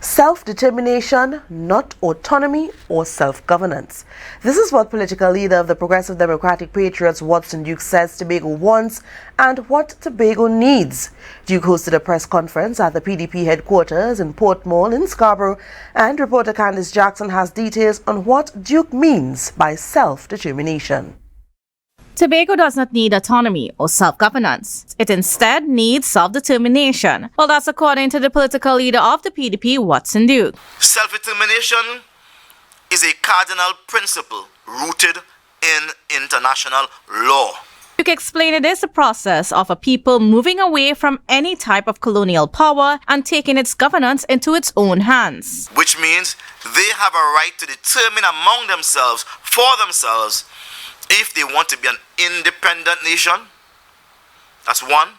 Self-determination, not autonomy or self-governance. This is what political leader of the Progressive Democratic Patriots, Watson Duke, says Tobago wants and what Tobago needs. Duke hosted a press conference at the PDP headquarters in Port Mall in Scarborough, and reporter Kandace Jackson has details on what Duke means by self-determination. Tobago does not need autonomy or self-governance. It instead needs self-determination. Well, that's according to the political leader of the PDP, Watson Duke. Self-determination is a cardinal principle rooted in international law. Duke explained it is the process of a people moving away from any type of colonial power and taking its governance into its own hands. Which means they have a right to determine among themselves, for themselves, if they want to be an independent nation. That's one.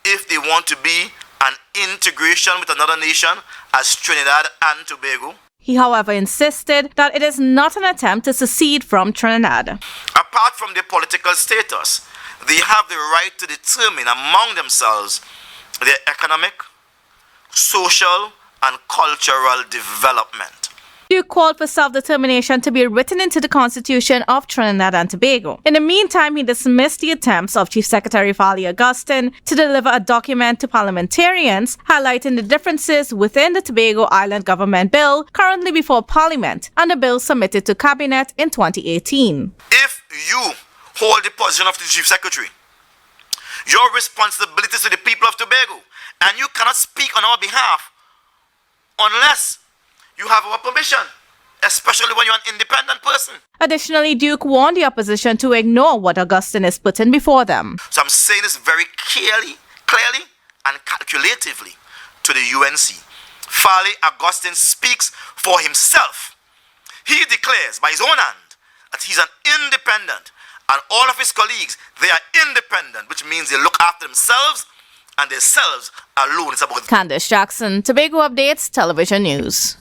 If they want to be an integration with another nation as Trinidad and Tobago. He, however, insisted that it is not an attempt to secede from Trinidad. Apart from their political status, they have the right to determine among themselves their economic, social, and cultural development. Duke called for self-determination to be written into the Constitution of Trinidad and Tobago. In the meantime, he dismissed the attempts of Chief Secretary Fali Augustine to deliver a document to parliamentarians highlighting the differences within the Tobago Island Government Bill currently before Parliament and the bill submitted to Cabinet in 2018. If you hold the position of the Chief Secretary, your responsibilities to the people of Tobago, and you cannot speak on our behalf unless you have our permission, especially when you're an independent person. Additionally, Duke warned the opposition to ignore what Augustine is putting before them. So I'm saying this very clearly and calculatively to the UNC. Fali Augustine speaks for himself. He declares by his own hand that he's an independent, and all of his colleagues, they are independent, which means they look after themselves and themselves alone. It's about Kandace Jackson, Tobago Updates Television News.